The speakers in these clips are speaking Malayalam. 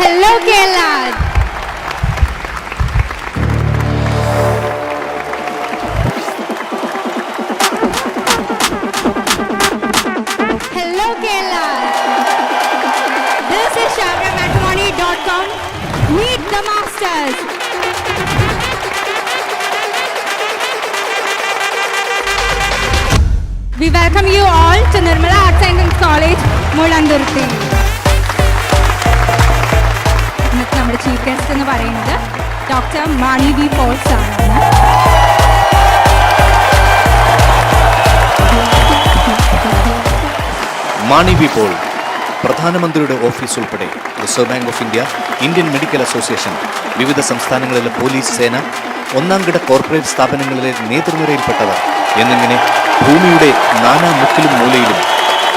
Hello, Kerala. Hello, Kerala. This is ShavraMatrimony.com. Meet the Masters. We welcome you all to Nirmala Arts Science College, Mulandurthi. ഇന്നത്തെ നമ്മുടെ ചീഫ് ഗസ്റ്റ് എന്ന് പറയുന്നത് ഡോക്ടർ മാണി വി പോൾ സാറാണ്. മാണി വി പോൾ പ്രധാനമന്ത്രിയുടെ ഓഫീസ് ഉൾപ്പെടെ reserve bank of India, Indian medical association, വിവിധ സംസ്ഥാനങ്ങളിലെ പോലീസ് സേന, ഒന്നാംകിട കോർപ്പറേറ്റ് സ്ഥാപനങ്ങളിലെ നേതൃനിരയിൽപ്പെട്ടവർ എന്നിങ്ങനെ ഭൂമിയുടെ നാനാ മുക്കിലും മൂലയിലും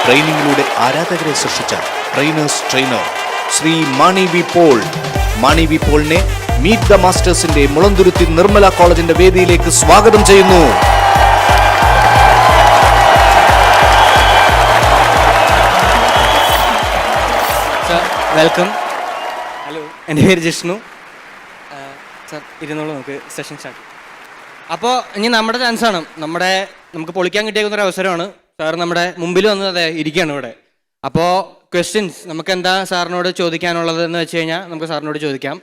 ട്രെയിനിങ്ങിലൂടെ ആരാധകരെ സൃഷ്ടിച്ച trainer Shri Mani V Paul. Mani V പോളിനെ മീറ്റ് ദ മാസ്റ്റേഴ്സിന്റെ മുളന്തുരുത്തി നിർമ്മല കോളേജിന്റെ വേദിയിലേക്ക് സ്വാഗതം ചെയ്യുന്നു. വെൽക്കം. ഹലോ, എൻ്റെ പേര് ജിഷ്ണു. സാർ ഇരുന്നോളൂ, നമുക്ക് സെഷൻ സ്റ്റാർട്ട് ചെയ്യാം. അപ്പോൾ ഇനി നമ്മുടെ ചാൻസാണ്, നമുക്ക് പൊളിക്കാൻ കിട്ടിയേക്കുന്നൊരു അവസരമാണ്. സാർ നമ്മുടെ മുമ്പിൽ വന്ന് അതെ ഇരിക്കുകയാണ് ഇവിടെ. അപ്പോൾ ക്വസ്റ്റ്യൻസ് നമുക്ക് എന്താ സാറിനോട് ചോദിക്കാനുള്ളത് എന്ന് വെച്ച് കഴിഞ്ഞാൽ നമുക്ക് സാറിനോട് ചോദിക്കാം.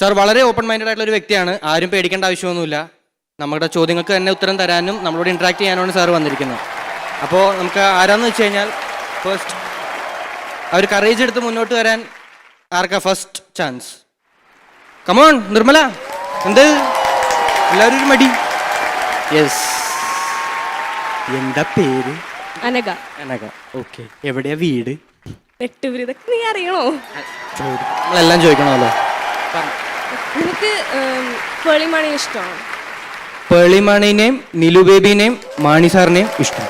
സാർ വളരെ ഓപ്പൺ മൈൻഡഡ് ആയിട്ടുള്ള ഒരു വ്യക്തിയാണ്, ആരും പേടിക്കേണ്ട ആവശ്യമൊന്നുമില്ല. നമ്മുടെ ചോദ്യങ്ങൾക്ക് തന്നെ ഉത്തരം തരാനും നമ്മളോട് ഇൻട്രാക്ട് ചെയ്യാനാണ് സാർ വന്നിരിക്കുന്നത്. അപ്പോൾ നമുക്ക് ആരാന്ന് വെച്ച് കഴിഞ്ഞാൽ ഫസ്റ്റ് അവർ കറേജ് എടുത്ത് മുന്നോട്ട് വരാൻ ആർക്കാ ഫസ്റ്റ് ചാൻസ്? കമോൺ നിർമ്മല, എന്ത് എല്ലാവരും ഒരു മടി? യെസ്. എന്താ പേര്? അനഘ. അനഘ, ഓക്കെ. എവിടെയാ വീട്? വെട്ടുപുരി. ഇതൊക്കെ നീ അറിയണോ? നമ്മളെല്ലാം ചോദിക്കണമല്ലോ. നിനക്ക് പേളിമാണി ഇഷ്ടമാണോ? പേളിമാണിനെയും നിലു ബേബിനെയും മാണി സാറിനെയും ഇഷ്ടം.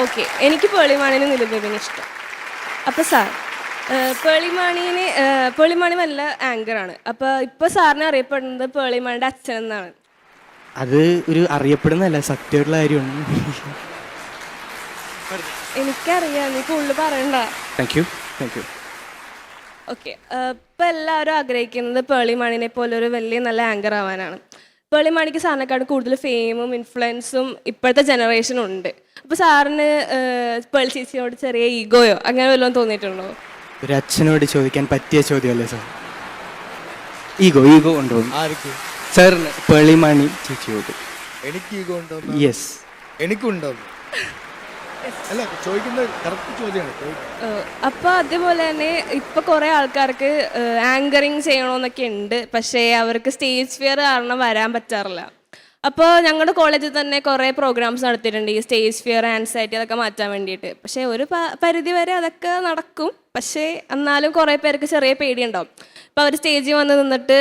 ഓക്കെ, എനിക്ക് പേളിമാണിനും നിലുബേബിനും ഇഷ്ടം. അപ്പോൾ സാർ, പേളിമാണി നല്ല ആങ്കറാണ്. അപ്പോൾ ഇപ്പോൾ സാറിനെ അറിയപ്പെടുന്നത് പേളിമാണിയുടെ അച്ഛൻ എന്നാണ്. അത് ഒരു അറിയപ്പെടുന്നതല്ല, സത്യമായിട്ടുള്ള കാര്യമാണ്. എനിക്കറിയാം, നീ കൂടുതൽ പറയണ്ട. Thank you. ഓക്കെ, ഇപ്പം എല്ലാവരും ആഗ്രഹിക്കുന്നത് പേളിമാണിനെ പോലെ ഒരു വലിയ നല്ല ആങ്കർ ആവാനാണ്. പേളിമാണിക്ക് സാറിനെക്കാട് കൂടുതൽ ഫെയിമും ഇൻഫ്ലുവൻസും ഇപ്പോഴത്തെ ജനറേഷനും ഉണ്ട്. അപ്പോൾ സാറിന് പേളി ചേച്ചിയോട് ചെറിയ ഈഗോയോ അങ്ങനെ വല്ലതും തോന്നിയിട്ടുണ്ടോ? ഒരു അച്ഛനോട് ചോദിക്കാൻ പറ്റിയ ചോദ്യമല്ലേ സാർ? ഈഗോ ഉണ്ടോ സാറിന്? പേളിമാണി ചേച്ചിയോട് എനിക്ക് ഈഗോ ഉണ്ടോ? യെസ്, എനിക്കുണ്ടോ? അല്ല, ചോദിക്കുന്നത് കറക്റ്റ് ചോദ്യമാണ്. അപ്പോൾ അതേപോലെ തന്നെ ഇപ്പോൾ കുറേ ആൾക്കാർക്ക് ആങ്കറിങ് ചെയ്യണമെന്നൊക്കെ ഉണ്ട്, പക്ഷേ അവർക്ക് സ്റ്റേജ് ഫിയർ കാരണം വരാൻ പറ്റാറില്ല. അപ്പോൾ ഞങ്ങളുടെ കോളേജിൽ തന്നെ കുറേ പ്രോഗ്രാംസ് നടത്തിയിട്ടുണ്ട് ഈ സ്റ്റേജ് ഫിയർ, ആൻസൈറ്റി അതൊക്കെ മാറ്റാൻ വേണ്ടിയിട്ട്. പക്ഷേ ഒരു പരിധി വരെ അതൊക്കെ നടക്കും. പക്ഷേ എന്നാലും കുറേ പേർക്ക് ചെറിയ പേടിയുണ്ടാവും. ഇപ്പോൾ അവർ സ്റ്റേജിൽ വന്ന് നിന്നിട്ട്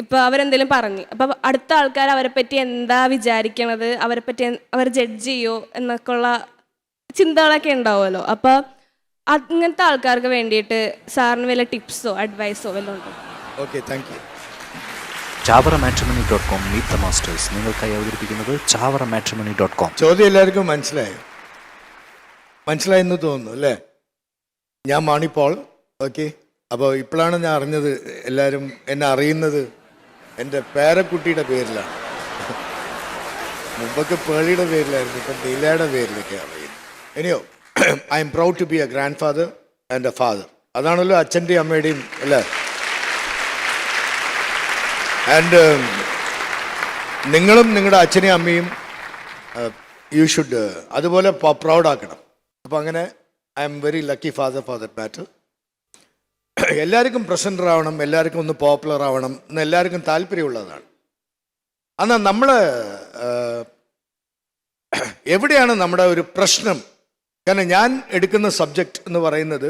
ഇപ്പോൾ അവരെന്തെങ്കിലും പറഞ്ഞ് അപ്പോൾ അടുത്ത ആൾക്കാർ അവരെ പറ്റി എന്താ വിചാരിക്കണത്, അവരെ പറ്റി അവർ ജഡ്ജ് ചെയ്യോ എന്നൊക്കെയുള്ള ചിന്തകളൊക്കെ ഉണ്ടാവുമല്ലോ. അപ്പോൾ അങ്ങനത്തെ ആൾക്കാർക്ക് വേണ്ടിയിട്ട് സാറിന് വല്ല ടിപ്സോ അഡ്വൈസോ വല്ലതും ഉണ്ടോ? Okay, thank U. ShavraMatrimony.com Meet the Masters നിങ്ങൾക്കായി അവതരിപ്പിക്കുന്നത് ShavraMatrimony.com. ചോദ്യം എല്ലാവർക്കും മനസ്സിലായെന്ന് തോന്നുന്നു അല്ലേ? ഞാൻ മാണി പോൾ. ഓക്കെ, അപ്പോൾ ഇപ്പോഴാണ് ഞാൻ അറിഞ്ഞത്, എല്ലാവരും എന്നെ അറിയുന്നത് എൻ്റെ പേരക്കുട്ടിയുടെ പേരിലാണ്. മുമ്പൊക്കെ പേളിയുടെ പേരിലായിരുന്നു, ഇപ്പം നീലയുടെ പേരിലൊക്കെ അറിയുന്നത്. ഇനിയോ, I am proud to be a grandfather and a father. അതാണല്ലോ അച്ഛൻ്റെയും അമ്മയുടെയും അല്ലേ? ആൻഡ് നിങ്ങളും നിങ്ങളുടെ അച്ഛനെയും അമ്മയും യു ഷുഡ് അതുപോലെ പ്രൗഡാക്കണം. അപ്പോൾ അങ്ങനെ I am very lucky father for that matter. എല്ലാവർക്കും പ്രസൻറ്റർ ആവണം, എല്ലാവർക്കും ഒന്ന് പോപ്പുലർ ആവണം എന്ന് എല്ലാവർക്കും താല്പര്യമുള്ളതാണ്. എന്നാൽ നമ്മൾ എവിടെയാണ് നമ്മുടെ ഒരു പ്രശ്നം? കാരണം ഞാൻ എടുക്കുന്ന സബ്ജക്റ്റ് എന്ന് പറയുന്നത്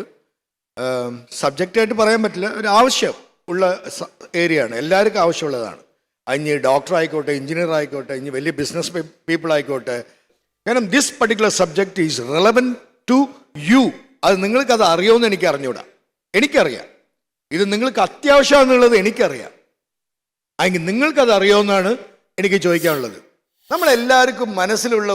സബ്ജക്റ്റായിട്ട് പറയാൻ പറ്റില്ല, ഒരു ആവശ്യം ഉള്ള ഏരിയയാണ്, എല്ലാവർക്കും ആവശ്യമുള്ളതാണ്. ഇനി ഡോക്ടർ ആയിക്കോട്ടെ, എഞ്ചിനീയർ ആയിക്കോട്ടെ, ഇനി വലിയ ബിസിനസ് പീപ്പിൾ ആയിക്കോട്ടെ. കാരണം this particular subject is relevant to you. അത് നിങ്ങൾക്കത് അറിയുമെന്ന് എനിക്ക് അറിഞ്ഞൂടാ. എനിക്കറിയാം ഇത് നിങ്ങൾക്ക് അത്യാവശ്യമാണെന്നുള്ളത് എനിക്കറിയാം. അല്ലെങ്കിൽ നിങ്ങൾക്കത് അറിയാവുന്നതാണ് എനിക്ക് ചോദിക്കാനുള്ളത്. നമ്മളെല്ലാവർക്കും മനസ്സിലുള്ള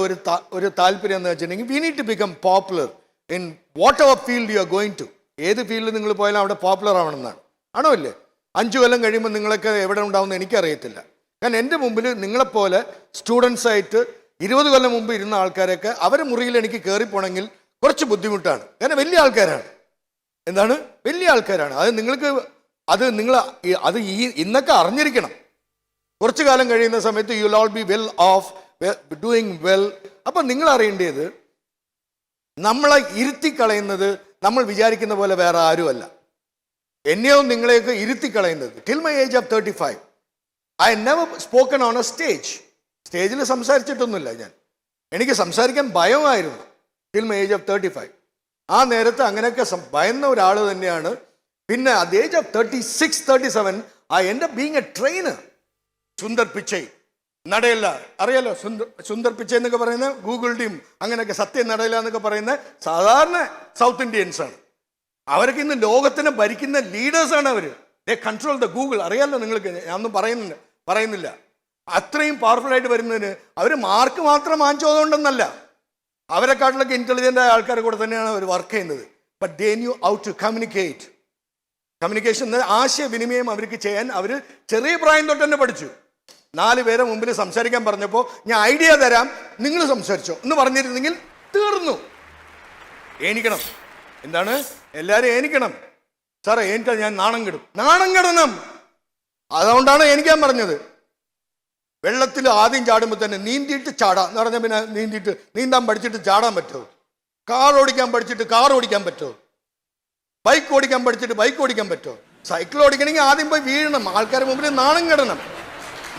ഒരു താല്പര്യം എന്ന് വെച്ചിട്ടുണ്ടെങ്കിൽ we need to become popular in whatever field you are going to. ഏത് ഫീൽഡിൽ നിങ്ങൾ പോയാലും അവിടെ പോപ്പുലർ ആവണമെന്നാണ്. ആണോ അല്ലേ? 5 കൊല്ലം കഴിയുമ്പോൾ നിങ്ങളൊക്കെ എവിടെ ഉണ്ടാവുമെന്ന് എനിക്കറിയത്തില്ല. കാരണം എൻ്റെ മുമ്പിൽ നിങ്ങളെപ്പോലെ സ്റ്റുഡൻസായിട്ട് 20 കൊല്ലം മുമ്പ് ഇരുന്ന ആൾക്കാരൊക്കെ അവരെ മുറിയിൽ എനിക്ക് കയറിപ്പോണെങ്കിൽ കുറച്ച് ബുദ്ധിമുട്ടാണ്. കാരണം വലിയ ആൾക്കാരാണ്. എന്താണ്? വലിയ ആൾക്കാരാണ്. അത് നിങ്ങൾക്ക് അത് ഇന്നൊക്കെ അറിഞ്ഞിരിക്കണം. കുറച്ചു കാലം കഴിയുന്ന സമയത്ത് you will all be well of doing well. അപ്പം നിങ്ങൾ അറിയേണ്ടത് നമ്മളെ ഇരുത്തിക്കളയുന്നത് നമ്മൾ വിചാരിക്കുന്ന പോലെ വേറെ ആരുമല്ല. എന്നെയോ നിങ്ങളെയൊക്കെ ഇരുത്തിക്കളയുന്നത് till my age of 35 I never spoken on a stage. സ്റ്റേജിൽ സംസാരിച്ചിട്ടൊന്നുമില്ല ഞാൻ. എനിക്ക് സംസാരിക്കാൻ ഭയമായിരുന്നു ടിൽ മൈ ഏജ് ഓഫ് 35. ആ നേരത്ത് അങ്ങനെയൊക്കെ ഭയന്ന ഒരാൾ തന്നെയാണ്. പിന്നെ at the age of 36, 37 I end up being a trainer. Sundar Pichai നടയില്ല, അറിയാലോ? സുന്ദർ പിച്ചൈ എന്നൊക്കെ പറയുന്ന ഗൂഗിളിൻ്റെയും അങ്ങനെയൊക്കെ സത്യം നടയില്ല എന്നൊക്കെ പറയുന്ന സാധാരണ സൗത്ത് ഇന്ത്യൻസ് ആണ്. അവരൊക്കെ ഇന്ന് ലോകത്തിനെ ഭരിക്കുന്ന ലീഡേഴ്സാണ് അവർ. ദേ കൺട്രോൾ ദ ഗൂഗിൾ. അറിയാമല്ലോ നിങ്ങൾക്ക്? ഞാനൊന്നും പറയുന്നില്ല. അത്രയും പവർഫുൾ ആയിട്ട് വരുന്നതിന് അവർ മാർക്ക് മാത്രം വാങ്ങിച്ചതുകൊണ്ടെന്നല്ല, അവരെക്കാട്ടിലൊക്കെ ഇൻ്റലിജൻ്റ് ആയ ആൾക്കാരെ കൂടെ തന്നെയാണ് അവർ വർക്ക് ചെയ്യുന്നത്. But they knew how to communicate. Communication ആശയവിനിമയം അവർക്ക് ചെയ്യാൻ അവർ ചെറിയ പ്രായം തൊട്ട് തന്നെ പഠിച്ചു. 4 പേരെ മുമ്പിൽ സംസാരിക്കാൻ പറഞ്ഞപ്പോൾ ഞാൻ ഐഡിയ തരാം, നിങ്ങൾ സംസാരിച്ചോ എന്ന് പറഞ്ഞിരുന്നെങ്കിൽ തീർന്നു. ഏനിക്കണം. എന്താണ്? എല്ലാവരും ഏനിക്കണം. സാറേ എനിക്കാ, ഞാൻ നാണം കെടണം. അതുകൊണ്ടാണ് എനിക്കാൻ പറഞ്ഞത്. വെള്ളത്തിൽ ആദ്യം ചാടുമ്പോൾ തന്നെ നീന്തിയിട്ട് ചാടാം എന്ന് പറഞ്ഞാൽ പിന്നെ നീന്താൻ പഠിച്ചിട്ട് ചാടാൻ പറ്റുമോ? കാർ ഓടിക്കാൻ പഠിച്ചിട്ട് കാർ ഓടിക്കാൻ പറ്റുമോ? ബൈക്ക് ഓടിക്കാൻ പഠിച്ചിട്ട് ബൈക്ക് ഓടിക്കാൻ പറ്റുമോ? സൈക്കിൾ ഓടിക്കണമെങ്കിൽ ആദ്യം പോയി വീഴണം, ആൾക്കാരുടെ മുമ്പിൽ നാണം കെടണം.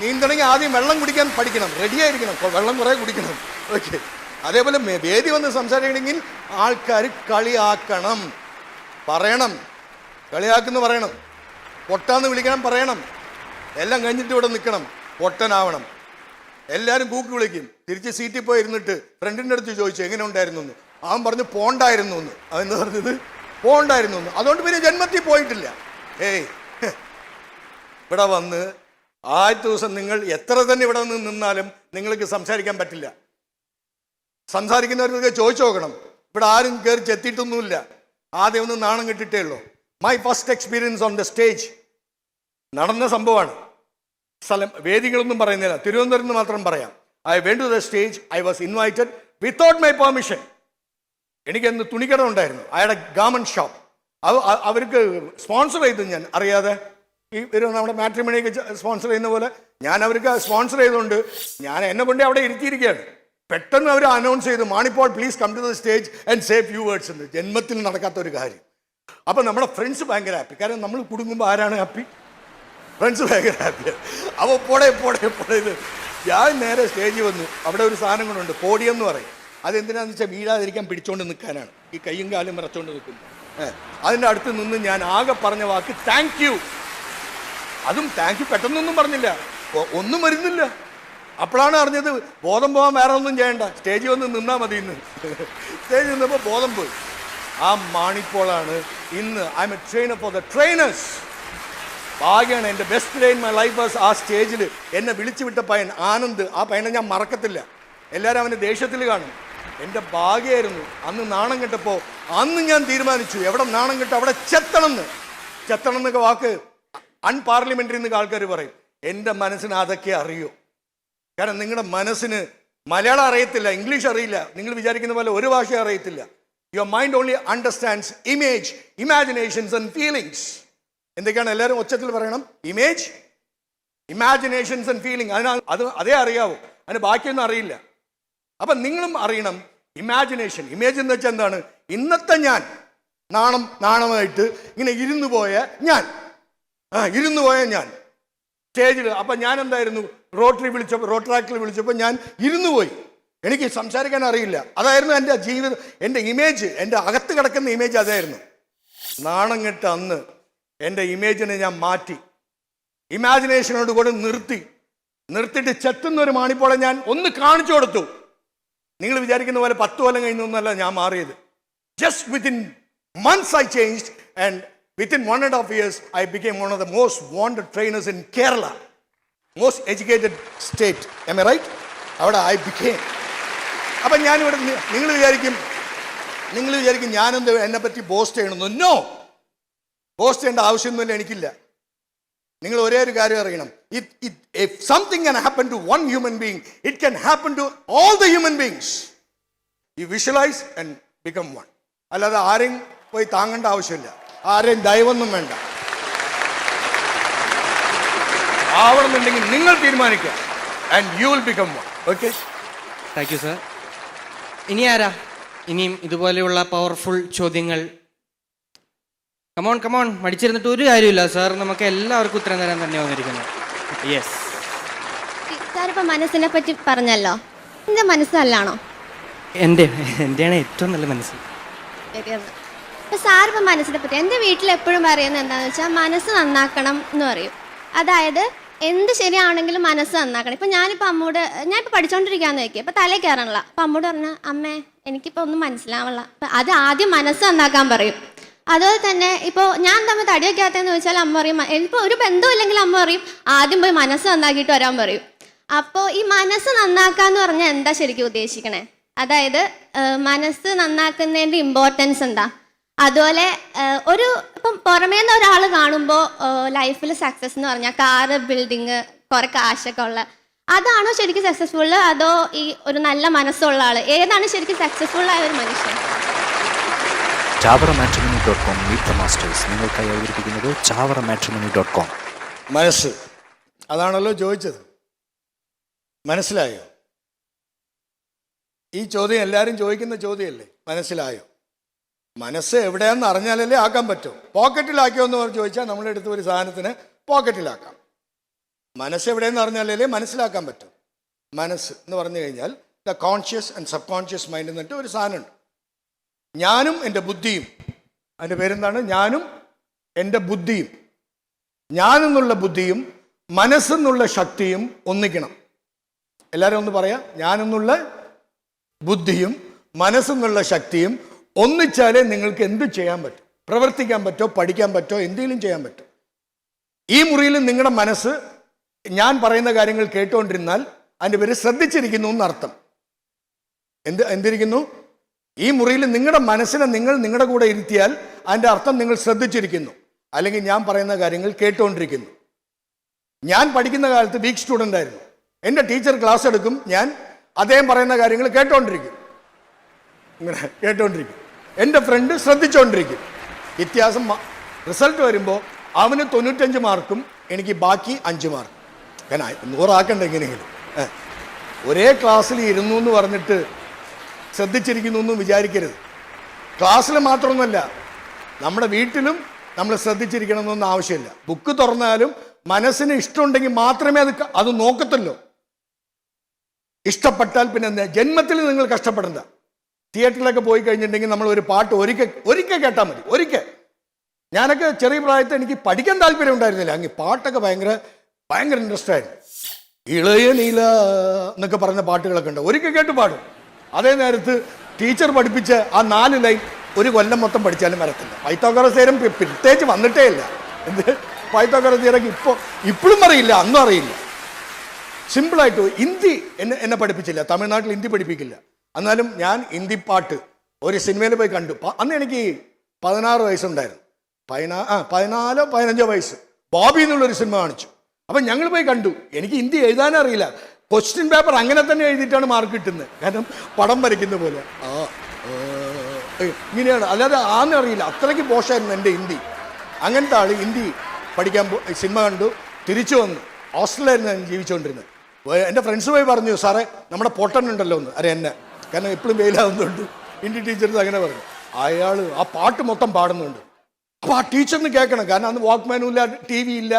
നീന്തണമെങ്കിൽ ആദ്യം വെള്ളം കുടിക്കാൻ പഠിക്കണം, റെഡിയായിരിക്കണം, വെള്ളം കുറേ കുടിക്കണം. ഓക്കെ. അതേപോലെ വേദി വന്ന് സംസാരിക്കണമെങ്കിൽ ആൾക്കാർ കളിയാക്കണം, പറയണം, കളിയാക്കുന്നു പറയണം, പൊട്ടാന്ന് വിളിക്കണം, പറയണം. എല്ലാം കഴിഞ്ഞിട്ട് ഇവിടെ നിൽക്കണം, പൊട്ടനാവണം. എല്ലാവരും കൂക്കി വിളിക്കും. തിരിച്ച് സീറ്റിൽ പോയി ഇരുന്നിട്ട് ഫ്രണ്ടിൻ്റെ അടുത്ത് ചോദിച്ചു എങ്ങനെ ഉണ്ടായിരുന്നു എന്ന്. അവൻ പറഞ്ഞു പോണ്ടായിരുന്നു എന്ന്. അവൻ പറഞ്ഞത് പോണ്ടായിരുന്നു എന്ന്. അതുകൊണ്ട് പിന്നെ ജന്മത്തിൽ പോയിട്ടില്ല. ഏയ്, ഇവിടെ വന്ന് ആദ്യത്തെ ദിവസം നിങ്ങൾ എത്ര തന്നെ ഇവിടെ നിന്ന് നിന്നാലും നിങ്ങൾക്ക് സംസാരിക്കാൻ പറ്റില്ല. സംസാരിക്കുന്നവർക്ക് ചോദിച്ചു നോക്കണം. ഇവിടെ ആരും കയറി ചെത്തിയിട്ടൊന്നുമില്ല. ആദ്യം ഒന്ന് നാണം കെട്ടിട്ടേ ഉള്ളൂ. My first experience on the stage നടന്ന സംഭവമാണ്. വേദികളൊന്നും പറയുന്നില്ല, തിരുവനന്തപുരത്ത് നിന്ന് മാത്രം പറയാം. I went to the stage. I was invited without my permission. എനിക്കെന്ന് തുണിക്കട ഉണ്ടായിരുന്നു, അയാളുടെ ഗാർമെന്റ് ഷോപ്പ്. അവർക്ക് സ്പോൺസർ ചെയ്തു ഞാൻ അറിയാതെ. ഈ നമ്മുടെ മാട്രിമണിയൊക്കെ സ്പോൺസർ ചെയ്യുന്ന പോലെ ഞാൻ അവർക്ക് സ്പോൺസർ ചെയ്തുകൊണ്ട് ഞാൻ എന്നെ കൊണ്ട് അവിടെ ഇരുത്തിയിരിക്കുകയാണ്. പെട്ടെന്ന് അവർ അനൗൺസ് ചെയ്തു, മാണിപ്പോൾ please come to the stage and say few words എന്ന്. ജന്മത്തിൽ നടക്കാത്ത ഒരു കാര്യം. അപ്പം നമ്മുടെ ഫ്രണ്ട്സ് ഭയങ്കര ഹാപ്പി. കാരണം നമ്മൾ കുടുങ്ങുമ്പോൾ ആരാണ് ഹാപ്പി? ഫ്രണ്ട്സ് ഭയങ്കര ഹാപ്പിയാണ്. അപ്പോൾ പോടേ ഇത് ഞാൻ നേരെ സ്റ്റേജിൽ വന്നു. അവിടെ ഒരു സാധനം കൊണ്ടുണ്ട്, പോഡിയം എന്ന് പറയും. അതെന്തിനാന്ന് വെച്ചാൽ വീഴാതിരിക്കാൻ പിടിച്ചോണ്ട് നിൽക്കാനാണ്. ഈ കയ്യും കാലും വിറച്ചോണ്ട് നിൽക്കുന്നു. അതിൻ്റെ അടുത്ത് നിന്ന് ഞാൻ ആകെ പറഞ്ഞ വാക്ക് താങ്ക് യു. അതും താങ്ക് യു പെട്ടെന്നൊന്നും പറഞ്ഞില്ല, ഒന്നും വരുന്നില്ല. അപ്പോഴാണ് അറിഞ്ഞത് ബോധം പോകാൻ വേറെ ഒന്നും ചെയ്യണ്ട, സ്റ്റേജിൽ വന്ന് നിന്നാൽ മതി. ഇന്ന് സ്റ്റേജിൽ നിന്നപ്പോൾ ബോധം പോയി. ആ മാണിപ്പോളാണ് ഇന്ന് I am a trainer for the trainers. ഭാഗ്യമാണ്. എൻ്റെ best day in my life was ആ സ്റ്റേജിൽ എന്നെ വിളിച്ചു വിട്ട പയ്യൻ ആനന്ദ്. ആ പയ്യനെ ഞാൻ മറക്കത്തില്ല. എല്ലാവരും അവൻ്റെ ദേഷ്യത്തിൽ കാണും. എൻ്റെ ഭാഗ്യമായിരുന്നു. അന്ന് നാണം കെട്ടപ്പോൾ അന്ന് ഞാൻ തീരുമാനിച്ചു, എവിടെ നാണം കെട്ട് അവിടെ ചെത്തണം എന്നൊക്കെ വാക്ക് അൺപാർലമെൻ്ററി എന്നൊക്കെ ആൾക്കാർ പറയും. എൻ്റെ മനസ്സിന് അതൊക്കെ അറിയൂ. കാരണം നിങ്ങളുടെ മനസ്സിന് മലയാളം അറിയത്തില്ല, ഇംഗ്ലീഷ് അറിയില്ല, നിങ്ങൾ വിചാരിക്കുന്ന പോലെ ഒരു ഭാഷ അറിയത്തില്ല. Your mind only understands image, imaginations and feelings. എന്തൊക്കെയാണ്? എല്ലാവരും ഒച്ചത്തിൽ പറയണം. Image, imaginations and feeling. അതേ അറിയാവൂ, അതിന് ബാക്കിയൊന്നും അറിയില്ല. അപ്പം നിങ്ങളും അറിയണം ഇമാജിനേഷൻ. ഇമേജ് എന്ന് വെച്ചാൽ എന്താണ്? ഇന്നത്തെ ഞാൻ നാണമായിട്ട് ഇങ്ങനെ ഇരുന്നു പോയ ഞാൻ സ്റ്റേജിൽ. അപ്പം ഞാൻ എന്തായിരുന്നു, റോട്രാക്കിൽ വിളിച്ചപ്പോൾ ഞാൻ ഇരുന്നു പോയി. എനിക്ക് സംസാരിക്കാൻ അറിയില്ല. അതായിരുന്നു എൻ്റെ ജീവിതം, എൻ്റെ ഇമേജ്, എൻ്റെ അകത്ത് കിടക്കുന്ന ഇമേജ് അതായിരുന്നു. നാണം കെട്ട അന്ന് എൻ്റെ ഇമേജിനെ ഞാൻ മാറ്റി, ഇമാജിനേഷനോട് കൂടെ നിർത്തിയിട്ട് ചെത്തുന്നൊരു മാണിപ്പോളെ ഞാൻ ഒന്ന് കാണിച്ചു കൊടുത്തു. നിങ്ങൾ വിചാരിക്കുന്ന പോലെ 10 കൊല്ലം കഴിഞ്ഞൊന്നുമല്ല ഞാൻ മാറിയത്. Just within months I changed, and within 1.5 years I became one of the most wanted trainers in Kerala, most educated state. Am I right? അവിടെ I became. അപ്പം ഞാനിവിടെ നിങ്ങൾ വിചാരിക്കും നിങ്ങൾ വിചാരിക്കും ഞാനെന്ത് എന്നെ പറ്റി ബോസ്റ്റ് ചെയ്യണമെന്ന്. നോ, ബോസ്റ്റ് ചെയ്യേണ്ട ആവശ്യമൊന്നുമില്ല എനിക്കില്ല. നിങ്ങൾ ഒരേ ഒരു കാര്യം അറിയണം, if something can happen to one human being, it can happen to all the human beings. You visualize and become one. അല്ലാതെ ആരെയും പോയി താങ്ങേണ്ട ആവശ്യമില്ല, ആരെയും ദൈവമൊന്നും വേണ്ട. ആവണമെന്നുണ്ടെങ്കിൽ നിങ്ങൾ തീരുമാനിക്കുക, and you will become one. Okay? Thank you sir. ഇനി ആരാ? ഇനിയും ഇതുപോലെയുള്ള പവർഫുൾ ചോദ്യങ്ങൾ. കമോൺ മടിച്ചിരുന്നിട്ട് ഒരു കാര്യമില്ല സാർ, നമുക്ക് എല്ലാവർക്കും ഉത്തരം തരാൻ തന്നെ വന്നിരിക്കുന്നത്. യെസ് സാർ ഇപ്പൊ മനസ്സിനെ പറ്റി പറഞ്ഞല്ലോ, എന്റെ മനസ്സല്ലാണോ? എന്റെയാണ് ഏറ്റവും നല്ല മനസ്സ്. ഇപ്പൊ സാർ ഇപ്പൊ മനസ്സിനെ പറ്റി എൻ്റെ വീട്ടിൽ എപ്പോഴും പറയുന്നത് എന്താണെന്ന് വെച്ചാൽ മനസ്സ് നന്നാക്കണം എന്ന് പറയും. അതായത് എന്ത് ശരിയാണെങ്കിലും മനസ്സ് നന്നാക്കണം. ഇപ്പൊ ഞാനിപ്പോൾ അമ്മോട്, ഞാനിപ്പോൾ പഠിച്ചോണ്ടിരിക്കാന്ന് വെക്കുക, ഇപ്പൊ തലേ കയറണില്ല, അപ്പൊ അമ്മോട് പറഞ്ഞ അമ്മേ എനിക്കിപ്പോൾ ഒന്നും മനസ്സിലാവണില്ല, അത് ആദ്യം മനസ്സ് നന്നാക്കാൻ പറയും. അതുപോലെ തന്നെ ഇപ്പോൾ ഞാൻ തമ്മിൽ തടി വയ്ക്കാത്തതെന്ന് വെച്ചാൽ അമ്മ പറയും, ഇപ്പോൾ ഒരു ബന്ധമില്ലെങ്കിൽ അമ്മ പറയും ആദ്യം പോയി മനസ്സ് നന്നാക്കിയിട്ട് വരാൻ പറയും. അപ്പോൾ ഈ മനസ്സ് നന്നാക്കാന്ന് പറഞ്ഞാൽ എന്താ ശരിക്കും ഉദ്ദേശിക്കണേ? അതായത് മനസ്സ് നന്നാക്കുന്നതിൻ്റെ ഇമ്പോർട്ടൻസ് എന്താ? അതുപോലെ ഇപ്പം പുറമേ നിന്ന് ഒരാൾ കാണുമ്പോൾ ലൈഫിൽ സക്സസ് എന്ന് പറഞ്ഞാൽ കാറ്, ബിൽഡിങ്, കുറെ കാശൊക്കെ ഉള്ള അതാണോ ശരിക്കും സക്സസ്ഫുൾ? അതോ ഈ ഒരു നല്ല മനസ്സുള്ള ആൾ? ഏതാണ് ശരിക്കും സക്സസ്ഫുൾ ആയ ഒരു മനുഷ്യൻ? ചാവറമാട്രിമണി.com മീറ്റ് ദ മാസ്റ്റേഴ്സ് നിങ്ങൾക്കായി അവതരിപ്പിക്കുന്നത് ചാവറമാട്രിമണി.com. മനസ്സ്, അതാണല്ലോ ചോദിച്ചത്. മനസ്സിലായോ? ഈ ചോദ്യം എല്ലാവരും ചോദിക്കുന്ന ചോദ്യമല്ലേ, മനസ്സിലായോ? മനസ്സ് എവിടെയാണെന്ന് അറിഞ്ഞാലല്ലേ ആക്കാൻ പറ്റും. പോക്കറ്റിലാക്കിയോ എന്ന് ചോദിച്ചാൽ നമ്മുടെ അടുത്ത് ഒരു സാധനത്തിന് പോക്കറ്റിലാക്കാം. മനസ്സ് എവിടെയെന്ന് അറിഞ്ഞാലല്ലേ മനസ്സിലാക്കാൻ പറ്റും. മനസ്സ് എന്ന് പറഞ്ഞു കഴിഞ്ഞാൽ the conscious and sub conscious mind എന്നിട്ട് ഒരു സാധനമുണ്ട്. ഞാനും എൻ്റെ ബുദ്ധിയും, അതിൻ്റെ പേരെന്താണ്? ഞാനും എൻ്റെ ബുദ്ധിയും. ഞാനെന്നുള്ള ബുദ്ധിയും മനസ്സെന്നുള്ള ശക്തിയും ഒന്നിക്കണം. എല്ലാവരും ഒന്ന് പറയാം, ഞാനെന്നുള്ള ബുദ്ധിയും മനസ്സെന്നുള്ള ശക്തിയും ഒന്നിച്ചാലേ നിങ്ങൾക്ക് എന്ത് ചെയ്യാൻ പറ്റും, പ്രവർത്തിക്കാൻ പറ്റോ, പഠിക്കാൻ പറ്റോ, എന്തെങ്കിലും ചെയ്യാൻ പറ്റും. ഈ മുറിയിൽ നിങ്ങളുടെ മനസ്സ് ഞാൻ പറയുന്ന കാര്യങ്ങൾ കേട്ടുകൊണ്ടിരുന്നാൽ അതിൻ്റെ പേര് ശ്രദ്ധിച്ചിരിക്കുന്നു എന്നർത്ഥം. എന്തിരിക്കുന്നു? ഈ മുറിയിൽ നിങ്ങളുടെ മനസ്സിനെ നിങ്ങൾ നിങ്ങളുടെ കൂടെ ഇരുത്തിയാൽ അതിൻ്റെ അർത്ഥം നിങ്ങൾ ശ്രദ്ധിച്ചിരിക്കുന്നു, അല്ലെങ്കിൽ ഞാൻ പറയുന്ന കാര്യങ്ങൾ കേട്ടുകൊണ്ടിരിക്കുന്നു. ഞാൻ പഠിക്കുന്ന കാലത്ത് വീക്ക് സ്റ്റുഡൻ്റ് ആയിരുന്നു. എൻ്റെ ടീച്ചർ ക്ലാസ് എടുക്കും, ഞാൻ അദ്ദേഹം പറയുന്ന കാര്യങ്ങൾ കേട്ടോണ്ടിരിക്കും, ഇങ്ങനെ കേട്ടോണ്ടിരിക്കും. എൻ്റെ ഫ്രണ്ട് ശ്രദ്ധിച്ചുകൊണ്ടിരിക്കും. വ്യത്യാസം റിസൾട്ട് വരുമ്പോൾ അവന് 95 മാർക്കും എനിക്ക് ബാക്കി 5 മാർക്ക്. കാരണം 100 ആക്കണ്ട എങ്ങനെയെങ്കിലും. ഒരേ ക്ലാസ്സിൽ ഇരുന്നു എന്ന് പറഞ്ഞിട്ട് ശ്രദ്ധിച്ചിരിക്കുന്നു എന്നും വിചാരിക്കരുത്. ക്ലാസ്സിൽ മാത്രമൊന്നുമല്ല, നമ്മുടെ വീട്ടിലും നമ്മൾ ശ്രദ്ധിച്ചിരിക്കണമെന്നൊന്നും ആവശ്യമില്ല. ബുക്ക് തുറന്നാലും മനസ്സിന് ഇഷ്ടമുണ്ടെങ്കിൽ മാത്രമേ അത് നോക്കത്തുള്ളൂ. ഇഷ്ടപ്പെട്ടാൽ പിന്നെ എന്താ, ജന്മത്തിൽ നിങ്ങൾ കഷ്ടപ്പെടണ്ട. തിയേറ്ററിലൊക്കെ പോയി കഴിഞ്ഞിട്ടുണ്ടെങ്കിൽ നമ്മൾ ഒരു പാട്ട് ഒരിക്കൽ കേട്ടാൽ മതി. ഒരിക്കൽ. ഞാനൊക്കെ ചെറിയ പ്രായത്തിൽ എനിക്ക് പഠിക്കാൻ താല്പര്യം ഉണ്ടായിരുന്നില്ല, അങ്ങ് പാട്ടൊക്കെ ഭയങ്കര ഇൻട്രസ്റ്റ് ആയിരുന്നു. ഇളയ നീല എന്നൊക്കെ പറഞ്ഞ പാട്ടുകളൊക്കെ ഉണ്ട്, ഒരിക്കൽ കേട്ട് പാടും. അതേ നേരത്ത് ടീച്ചർ പഠിപ്പിച്ച ആ 4 ലൈൻ ഒരു കൊല്ലം മൊത്തം പഠിച്ചാലും വരത്തില്ല. പൈത്തഗോറസ് തിയറം പ്രത്യേകിച്ച് വന്നിട്ടേ ഇല്ല. എന്ത് പൈത്തഗോറസ് തിയറം ഇപ്പോഴും അറിയില്ല, അന്നും അറിയില്ല. സിമ്പിളായിട്ട് ഹിന്ദി എന്നെ പഠിപ്പിച്ചില്ല, തമിഴ്നാട്ടിൽ ഹിന്ദി പഠിപ്പിക്കില്ല. എന്നാലും ഞാൻ ഹിന്ദി പാട്ട് ഒരു സിനിമയിൽ പോയി കണ്ടു. അന്ന് എനിക്ക് 16 വയസ്സുണ്ടായിരുന്നു, 14 15 വയസ്സ്. ബോബി എന്നുള്ളൊരു സിനിമ കാണിച്ചു. അപ്പം ഞങ്ങൾ പോയി കണ്ടു. എനിക്ക് ഹിന്ദി എഴുതാനും അറിയില്ല, ക്വസ്റ്റ്യൻ പേപ്പർ അങ്ങനെ തന്നെ എഴുതിയിട്ടാണ് മാർക്ക് കിട്ടുന്നത്. കാരണം പടം വരയ്ക്കുന്ന പോലെ ഇങ്ങനെയാണ്, അല്ലാതെ അറിയില്ല. അത്രയ്ക്ക് മോശമായിരുന്നു എൻ്റെ ഹിന്ദി. അങ്ങനത്തെ ആൾ ഹിന്ദി പഠിക്കാൻ സിനിമ കണ്ടു, തിരിച്ചു വന്നു. ഹോസ്റ്റലായിരുന്നു ഞാൻ ജീവിച്ചുകൊണ്ടിരുന്നത്. എൻ്റെ ഫ്രണ്ട്സ് പോയി പറഞ്ഞു, സാറേ നമ്മുടെ പൊട്ടനുണ്ടല്ലോ എന്ന്. എന്നെ കാരണം എപ്പോഴും വെയിലാവുന്നുണ്ട്. ഹിന്ദി ടീച്ചേഴ്സ് അങ്ങനെ പറഞ്ഞു. അയാൾ ആ പാട്ട് മൊത്തം പാടുന്നുണ്ട്. അപ്പോൾ ആ ടീച്ചറിന് കേൾക്കണം, കാരണം അന്ന് വാക്ക്മാനും ഇല്ല, TV ഇല്ല,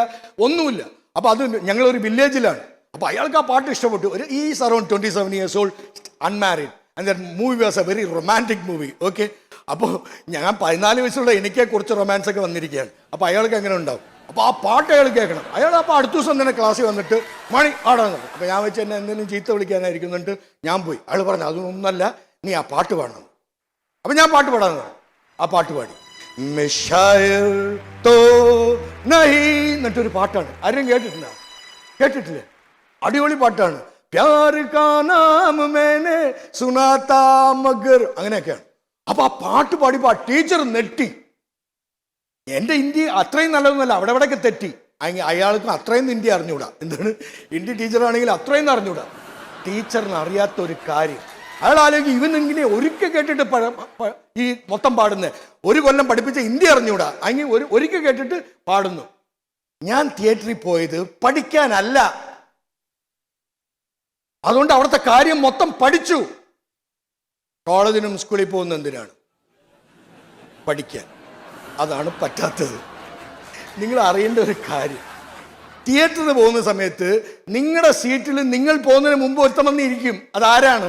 ഒന്നുമില്ല. അപ്പോൾ അത് ഞങ്ങളൊരു വില്ലേജിലാണ്. അപ്പോൾ അയാൾക്ക് ആ പാട്ട് ഇഷ്ടപ്പെട്ടു. Is around 27 years old, unmarried, and that movie was a very romantic movie. Okay. അപ്പോൾ ഞാൻ 14 വയസ്സുള്ള എനിക്ക് കുറച്ച് റൊമാൻസ് ഒക്കെ വന്നിരിക്കുകയാണ്. അപ്പോൾ അയാൾക്ക് എങ്ങനെ ഉണ്ടാവും? അപ്പോൾ ആ പാട്ട് അയാൾ കേൾക്കണം. അയാൾ അപ്പോൾ അടുത്ത ദിവസം തന്നെ ക്ലാസ്സിൽ വന്നിട്ട് മണി ആടാൻ പറഞ്ഞു. അപ്പോൾ ഞാൻ വെച്ച് എന്നെ എന്തെങ്കിലും ചീത്ത വിളിക്കാനായിരിക്കുന്നുണ്ട്. ഞാൻ പോയി. അയാൾ പറഞ്ഞു, അതൊന്നല്ല, നീ ആ പാട്ട് പാടണം. അപ്പം ഞാൻ പാട്ട് പാടാൻ പറഞ്ഞു. ആ പാട്ട് പാടി. എന്നിട്ടൊരു പാട്ടാണ്. ആരും കേട്ടിട്ടില്ലേ? അടിപൊളി പാട്ടാണ്. പ്യാർ കാ നാം മേനെ സുനാതാ മഗർ, അങ്ങനെയൊക്കെയാണ്. അപ്പൊ ആ പാട്ട് പാടിയപ്പോ ആ ടീച്ചർ നെട്ടി. എൻ്റെ ഹിന്ദി അത്രയും നല്ലതൊന്നുമല്ല, അവിടെ എവിടെയൊക്കെ തെറ്റി. അയാൾക്ക് അത്രയും ഹിന്ദി അറിഞ്ഞൂടാ. എന്താണ്, ഹിന്ദി ടീച്ചറാണെങ്കിൽ അത്രയും അറിഞ്ഞൂടാ. ടീച്ചറിന് അറിയാത്ത ഒരു കാര്യം അയാൾ ആലോചിക്കും, ഇവൻ ഇങ്ങനെ ഒരിക്കൽ കേട്ടിട്ട് ഈ മൊത്തം പാടുന്നത്, ഒരു കൊല്ലം പഠിപ്പിച്ച ഹിന്ദി അറിഞ്ഞൂടാ, അങ്ങനെ ഒരിക്കൽ കേട്ടിട്ട് പാടുന്നു. ഞാൻ തിയേറ്ററിൽ പോയത് പഠിക്കാനല്ല, അതുകൊണ്ട് അവിടുത്തെ കാര്യം മൊത്തം പഠിച്ചു. കോളേജിനും സ്കൂളിൽ പോകുന്ന എന്തിനാണ്? പഠിക്കാൻ. അതാണ് പറ്റാത്തത്. നിങ്ങൾ അറിയേണ്ട ഒരു കാര്യം, തിയേറ്ററിൽ പോകുന്ന സമയത്ത് നിങ്ങളുടെ സീറ്റിൽ നിങ്ങൾ പോകുന്നതിന് മുമ്പ് ഒരുത്തം വന്നിരിക്കും. അതാരാണ്?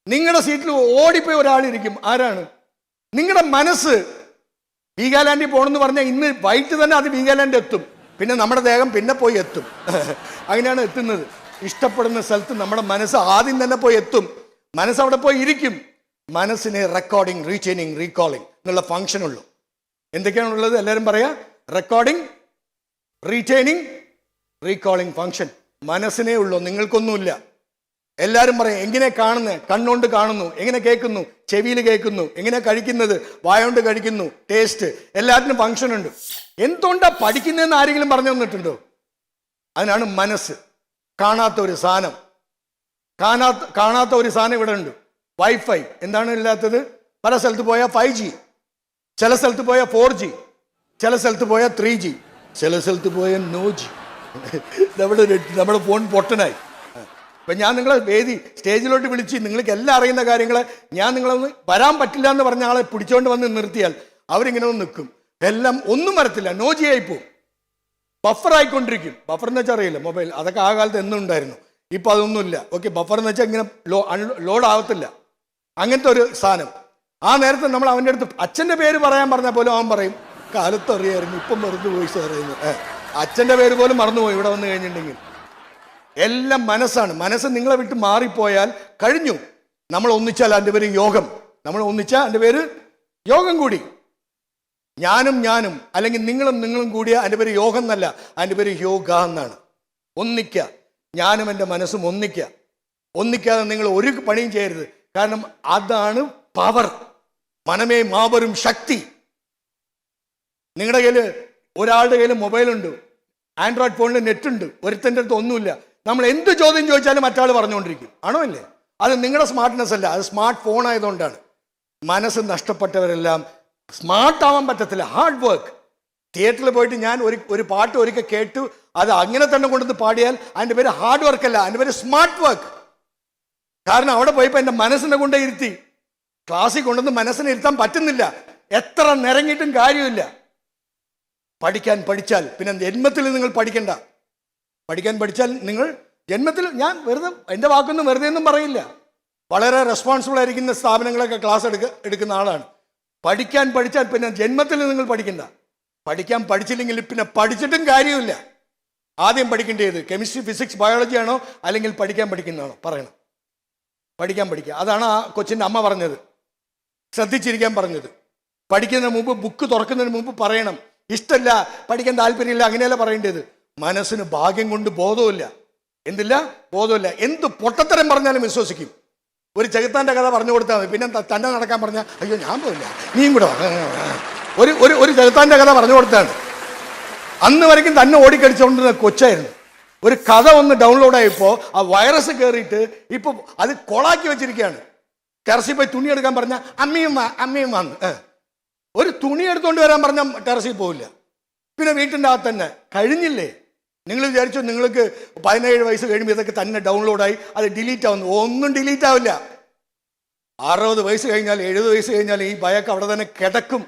നിങ്ങളുടെ സീറ്റിൽ ഓടിപ്പോയി ഒരാളിരിക്കും. ആരാണ്? നിങ്ങളുടെ മനസ്സ്. വീഗാലാൻഡിൽ പോകണമെന്ന് പറഞ്ഞാൽ ഇന്ന് വൈകിട്ട് തന്നെ അത് വീഗാലാൻഡ് എത്തും. പിന്നെ നമ്മുടെ ദേഹം പിന്നെ പോയി എത്തും. അങ്ങനെയാണ് എത്തുന്നത്. ഇഷ്ടപ്പെടുന്ന സ്ഥലത്ത് നമ്മുടെ മനസ്സ് ആദ്യം തന്നെ പോയി എത്തും. മനസ്സ് അവിടെ പോയി ഇരിക്കും. മനസ്സിന് റെക്കോർഡിങ്, റീറ്റെയിനിങ്, റീകോളിംഗ് എന്നുള്ള ഫംഗ്ഷൻ ഉള്ളൂ. എന്തൊക്കെയാണുള്ളത്? എല്ലാവരും പറയാ. റെക്കോർഡിംഗ്, റീറ്റെയിനിങ്, റീകോളിംഗ് ഫംഗ്ഷൻ മനസ്സിനേ ഉള്ളൂ, നിങ്ങൾക്കൊന്നുമില്ല. എല്ലാവരും പറയും എങ്ങനെ കാണുന്നത്? കണ്ണുകൊണ്ട് കാണുന്നു. എങ്ങനെ കേൾക്കുന്നു? ചെവിയിൽ കേൾക്കുന്നു. എങ്ങനെ കഴിക്കുന്നത്? വായോണ്ട് കഴിക്കുന്നു. ടേസ്റ്റ്. എല്ലാത്തിനും ഫംഗ്ഷൻ ഉണ്ട്. എന്തുകൊണ്ടാ പഠിക്കുന്നതെന്ന് ആരെങ്കിലും പറഞ്ഞു തന്നിട്ടുണ്ടോ? അതിനാണ് മനസ്സ്. കാണാത്ത ഒരു സാധനം, കാണാത്ത ഒരു സാധനം ഇവിടെ ഉണ്ട്. വൈഫൈ. എന്താണ് ഇല്ലാത്തത്? പല സ്ഥലത്ത് പോയാൽ 5G, ചില സ്ഥലത്ത് പോയാൽ 4G, ചില സ്ഥലത്ത് പോയാൽ 3G, ചില സ്ഥലത്ത് പോയാൽ NoG. നമ്മുടെ ഫോൺ പൊട്ടനായി. ഇപ്പം ഞാൻ നിങ്ങളെ സ്റ്റേജിലോട്ട് വിളിച്ച് നിങ്ങൾക്ക് എല്ലാം അറിയുന്ന കാര്യങ്ങൾ ഞാൻ നിങ്ങളൊന്ന് വരാൻ പറ്റില്ല എന്ന് പറഞ്ഞ ആളെ പിടിച്ചോണ്ട് വന്ന് നിർത്തിയാൽ അവരിങ്ങനെ ഒന്ന് നിൽക്കും. എല്ലാം ഒന്നും വരത്തില്ല, NoG ആയിപ്പോവും. ബഫർ ആയിക്കൊണ്ടിരിക്കും. ബഫർ എന്ന് വെച്ചാൽ അറിയില്ല, മൊബൈൽ. അതൊക്കെ ആ കാലത്ത് എന്നും ഉണ്ടായിരുന്നു. ഇപ്പം അതൊന്നുമില്ല. ഓക്കെ, ബഫർ എന്ന് വെച്ചാൽ ഇങ്ങനെ ലോഡ് ആകത്തില്ല. അങ്ങനത്തെ ഒരു സാധനം. ആ നേരത്തെ നമ്മൾ അവൻ്റെ അടുത്ത് അച്ഛൻ്റെ പേര് പറയാൻ പറഞ്ഞാൽ പോലും അവൻ പറയും കാലത്ത് അറിയായിരുന്നു, ഇപ്പം മറന്നുപോയി സാറേന്ന്. അച്ഛൻ്റെ പേര് പോലും മറന്നുപോയി ഇവിടെ വന്നു കഴിഞ്ഞിട്ടുണ്ടെങ്കിൽ. എല്ലാം മനസ്സാണ്. മനസ്സ് നിങ്ങളെ വിട്ട് മാറിപ്പോയാൽ കഴിഞ്ഞു. നമ്മൾ ഒന്നിച്ചാൽ അതിൻ്റെ പേര് യോഗം. നമ്മൾ ഒന്നിച്ചാൽ അതിൻ്റെ പേര് യോഗം കൂടി. ഞാനും അല്ലെങ്കിൽ നിങ്ങളും കൂടിയ അതിൻ്റെ പേര് യോഗം എന്നല്ല, അതിൻ്റെ പേര് യോഗ എന്നാണ്. ഒന്നിക്കുക. ഞാനും എൻ്റെ മനസ്സും ഒന്നിക്കുക. ഒന്നിക്കാതെ നിങ്ങൾ ഒരു പണിയും ചെയ്യരുത്. കാരണം അതാണ് പവർ. മനമേ മാവരും ശക്തി. നിങ്ങളുടെ കയ്യിൽ ഒരാളുടെ കയ്യിൽ മൊബൈലുണ്ട്, ആൻഡ്രോയിഡ് ഫോണിൽ നെറ്റുണ്ട്, ഒരുത്തൻ്റെ അടുത്ത് ഒന്നുമില്ല. നമ്മൾ എന്ത് ചോദ്യം ചോദിച്ചാലും മറ്റാൾ പറഞ്ഞുകൊണ്ടിരിക്കും. ആണോ അല്ലേ? അത് നിങ്ങളുടെ സ്മാർട്ട്നെസ് അല്ല, അത് സ്മാർട്ട് ഫോൺ ആയതുകൊണ്ടാണ്. മനസ്സ് നഷ്ടപ്പെട്ടവരെല്ലാം സ്മാർട്ട് ആവാൻ പറ്റത്തില്ല. Hard work. തിയേറ്ററിൽ പോയിട്ട് ഞാൻ ഒരു പാട്ട് ഒരിക്കൽ കേട്ടു, അത് അങ്ങനെ തന്നെ കൊണ്ടുവന്ന് പാടിയാൽ അതിൻ്റെ പേര് ഹാർഡ് വർക്ക് അല്ല, അതിൻ്റെ പേര് സ്മാർട്ട് വർക്ക്. കാരണം അവിടെ പോയപ്പോൾ എൻ്റെ മനസ്സിനെ കൊണ്ടേ ഇരുത്തി. ക്ലാസ്സിൽ കൊണ്ടുവന്ന് മനസ്സിനെ ഇരുത്താൻ പറ്റുന്നില്ല. എത്ര നിരങ്ങിയിട്ടും കാര്യമില്ല. പഠിച്ചാൽ പിന്നെ ജന്മത്തിൽ നിങ്ങൾ പഠിക്കണ്ട. പഠിക്കാൻ പഠിച്ചാൽ നിങ്ങൾ ജന്മത്തിൽ, ഞാൻ വെറുതെ എൻ്റെ വാക്കൊന്നും വെറുതെ ഒന്നും പറയില്ല, വളരെ റെസ്പോൺസിബിൾ ആയിരിക്കുന്ന സ്ഥാപനങ്ങളൊക്കെ ക്ലാസ് എടുക്കുന്ന ആളാണ്. പഠിച്ചാൽ പിന്നെ ജന്മത്തിൽ നിങ്ങൾ പഠിക്കണ്ട. പഠിക്കാൻ പഠിച്ചില്ലെങ്കിൽ പിന്നെ പഠിച്ചിട്ടും കാര്യമില്ല. ആദ്യം പഠിക്കേണ്ടത് കെമിസ്ട്രി, ഫിസിക്സ്, ബയോളജി ആണോ അല്ലെങ്കിൽ പഠിക്കുന്നതാണോ? പറയണം. പഠിക്കുക. അതാണ് ആ കൊച്ചിൻ്റെ അമ്മ പറഞ്ഞത്, ശ്രദ്ധിച്ചിരിക്കാൻ പറഞ്ഞത്. പഠിക്കുന്നതിന് മുമ്പ്, ബുക്ക് തുറക്കുന്നതിന് മുമ്പ് പറയണം ഇഷ്ടമല്ല, പഠിക്കാൻ താല്പര്യമില്ല, അങ്ങനെയല്ല പറയേണ്ടത്. മനസ്സിന് ഭാഗ്യം കൊണ്ട് ബോധമില്ല. എന്തില്ല? ബോധമില്ല. എന്ത് പൊട്ടത്തരം പറഞ്ഞാലും വിശ്വസിക്കും. ഒരു ചെകുത്താൻ്റെ കഥ പറഞ്ഞു കൊടുത്താൽ മതി, പിന്നെ തന്നെ നടക്കാൻ പറഞ്ഞാൽ അയ്യോ ഞാൻ പോയില്ല, നീയും കൂടെ ഒരു ചെകുത്താൻ്റെ കഥ പറഞ്ഞു കൊടുത്താണ്. അന്ന് വരയ്ക്കും തന്നെ ഓടിക്കടിച്ചുകൊണ്ടിരുന്ന കൊച്ചായിരുന്നു. ഒരു കഥ ഒന്ന് ഡൗൺലോഡ് ആയപ്പോൾ ആ വൈറസ് കയറിയിട്ട് ഇപ്പോൾ അത് കൊളാക്കി വെച്ചിരിക്കുകയാണ്. ടെറസിൽ പോയി തുണി എടുക്കാൻ പറഞ്ഞാൽ അമ്മയും വന്ന് ഒരു തുണി എടുത്തുകൊണ്ട് വരാൻ പറഞ്ഞാൽ ടെറസിൽ പോവില്ല. പിന്നെ വീട്ടിൻ്റെ അകത്ത് തന്നെ കഴിഞ്ഞില്ലേ. നിങ്ങൾ വിചാരിച്ചു നിങ്ങൾക്ക് 17 വയസ്സ് കഴിയുമ്പോൾ ഇതൊക്കെ തന്നെ ഡൗൺലോഡായി അത് ഡിലീറ്റ് ആവുന്നു? ഒന്നും ഡിലീറ്റ് ആവില്ല. 60 വയസ്സ് കഴിഞ്ഞാൽ 70 വയസ്സ് കഴിഞ്ഞാൽ ഈ ഭയമൊക്കെ അവിടെ തന്നെ കിടക്കും.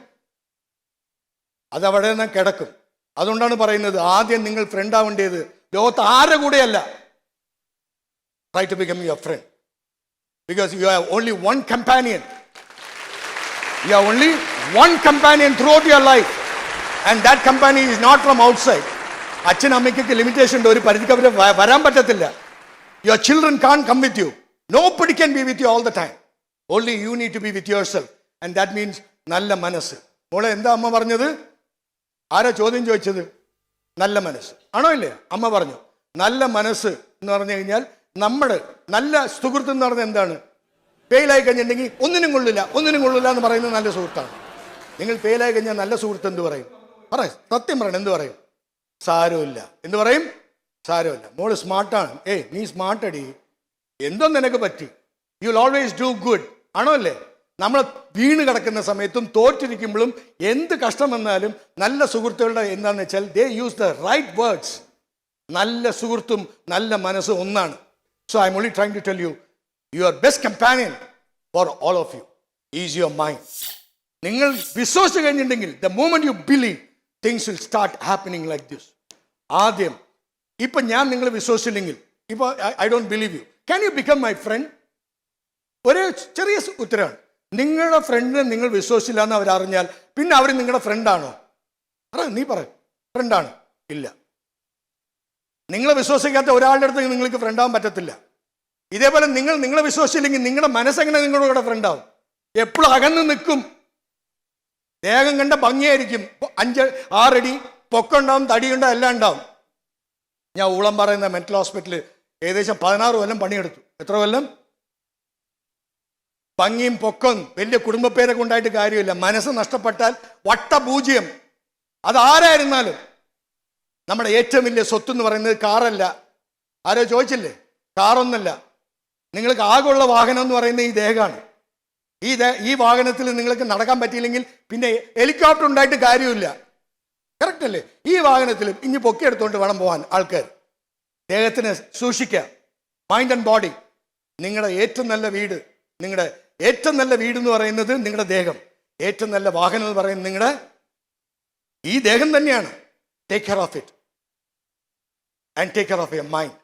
അതവിടെ തന്നെ കിടക്കും. അതുകൊണ്ടാണ് പറയുന്നത് ആദ്യം നിങ്ങൾ ഫ്രണ്ട് ആവേണ്ടത് ലോകത്ത് ആരുടെ കൂടെയല്ല. Try to become your friend, because you have only one companion. You have only one companion throughout your life, and that company is not from outside. അച്ഛൻ അമ്മയ്ക്കൊക്കെ ലിമിറ്റേഷൻ ഉണ്ട്, ഒരു പരിധിക്ക് അവർ വരാൻ പറ്റത്തില്ല. Your children can come with you. Nobody can be with you all the time. Only you need to be with yourself, and that means നല്ല മനസ്സ്. മോളെ എന്താ അമ്മ പറഞ്ഞത്? ആരാ ചോദ്യം ചോദിച്ചത്? നല്ല മനസ്സ് ആണോ ഇല്ലേ? അമ്മ പറഞ്ഞു നല്ല മനസ്സ് എന്ന് പറഞ്ഞു കഴിഞ്ഞാൽ നമ്മുടെ നല്ല സുഹൃത്ത് എന്ന് പറഞ്ഞാൽ എന്താണ്? ഫെയിലായി കഴിഞ്ഞിട്ടുണ്ടെങ്കിൽ ഒന്നിനും കൊള്ളില്ല എന്ന് പറയുന്നത് നല്ല സുഹൃത്താണ്. നിങ്ങൾ ഫെയിലായി കഴിഞ്ഞാൽ നല്ല സുഹൃത്ത് എന്ത് പറയും? സത്യം പറയണം, എന്ത് പറയും? സാരമില്ല. എന്ത് പറയും? സാരമില്ല, മോള് സ്മാർട്ടാണ്, നീ സ്മാർട്ട് അടി, എന്തോ നിനക്ക് പറ്റി, you will always do good. ആണോ അല്ലേ? നമ്മൾ വീണ് കിടക്കുന്ന സമയത്തും തോറ്റിരിക്കുമ്പോഴും എന്ത് കഷ്ടം വന്നാലും നല്ല സുഹൃത്തുക്കളുടെ എന്താണെന്ന് വെച്ചാൽ they use the right words. നല്ല സുഹൃത്തും നല്ല മനസ്സും ഒന്നാണ്. So I am only trying to tell you, your best companion for all of you is your mind. നിങ്ങൾ വിശ്വസിച്ച് കഴിഞ്ഞിട്ടുണ്ടെങ്കിൽ the moment you believe things will start happening like this. ആദ്യം ഇപ്പം ഞാൻ നിങ്ങൾ വിശ്വസിച്ചില്ലെങ്കിൽ, ഇപ്പോൾ I don't believe you, can you become my friend? ഒരു ചെറിയ ഉത്തരവാണ്. നിങ്ങളുടെ ഫ്രണ്ടിനെ നിങ്ങൾ വിശ്വസിച്ചില്ല എന്ന് അവരറിഞ്ഞാൽ പിന്നെ അവർ നിങ്ങളുടെ ഫ്രണ്ടാണോ? നീ പറ, ഫ്രണ്ടാണ്? ഇല്ല. നിങ്ങളെ വിശ്വസിക്കാത്ത ഒരാളുടെ അടുത്ത് നിങ്ങൾക്ക് ഫ്രണ്ടാവാൻ പറ്റത്തില്ല. ഇതേപോലെ നിങ്ങളെ വിശ്വസിച്ചില്ലെങ്കിൽ നിങ്ങളുടെ മനസ്സെങ്ങനെ നിങ്ങളുടെ കൂടെ ഫ്രണ്ടാവും? എപ്പോഴും അകന്ന് നിൽക്കും. ദേഹം കണ്ട ഭംഗിയായിരിക്കും, 5-6 അടി പൊക്കുണ്ടാവും, തടിയുണ്ടാവും, എല്ലാം ഉണ്ടാവും. ഞാൻ ഊളം പറയുന്ന മെന്റൽ ഹോസ്പിറ്റലിൽ ഏകദേശം 16 കൊല്ലം പണിയെടുത്തു. എത്ര കൊല്ലം? ഭംഗിയും പൊക്കം വലിയ കുടുംബപ്പേരൊക്കെ ഉണ്ടായിട്ട് കാര്യമില്ല. മനസ്സ് നഷ്ടപ്പെട്ടാൽ വട്ടപൂജ്യം. അതാരായിരുന്നാലും നമ്മുടെ ഏറ്റവും വലിയ സ്വത്ത് എന്ന് പറയുന്നത് കാറല്ല. ആരോ ചോദിച്ചില്ലേ? കാറൊന്നല്ല. നിങ്ങൾക്ക് ആകെയുള്ള വാഹനം എന്ന് പറയുന്നത് ഈ ദേഹമാണ്. ഈ വാഹനത്തിൽ നിങ്ങൾക്ക് നടക്കാൻ പറ്റിയില്ലെങ്കിൽ പിന്നെ ഹെലികോപ്റ്റർ ഉണ്ടായിട്ട് കാര്യമില്ല. കറക്റ്റ് അല്ലേ? ഈ വാഹനത്തിൽ ഇനി പൊക്കിയെടുത്തുകൊണ്ട് വേണം പോകാൻ ആൾക്കാർ. ദേഹത്തിനെ സൂക്ഷിക്കുക. Mind and body. നിങ്ങളുടെ ഏറ്റവും നല്ല വീട്, നിങ്ങളുടെ ഏറ്റവും നല്ല വീട് എന്ന് പറയുന്നത് നിങ്ങളുടെ ദേഹം. ഏറ്റവും നല്ല വാഹനം എന്ന് പറയുന്നത് നിങ്ങളുടെ ഈ ദേഹം തന്നെയാണ്. Take care of it and take care of your mind.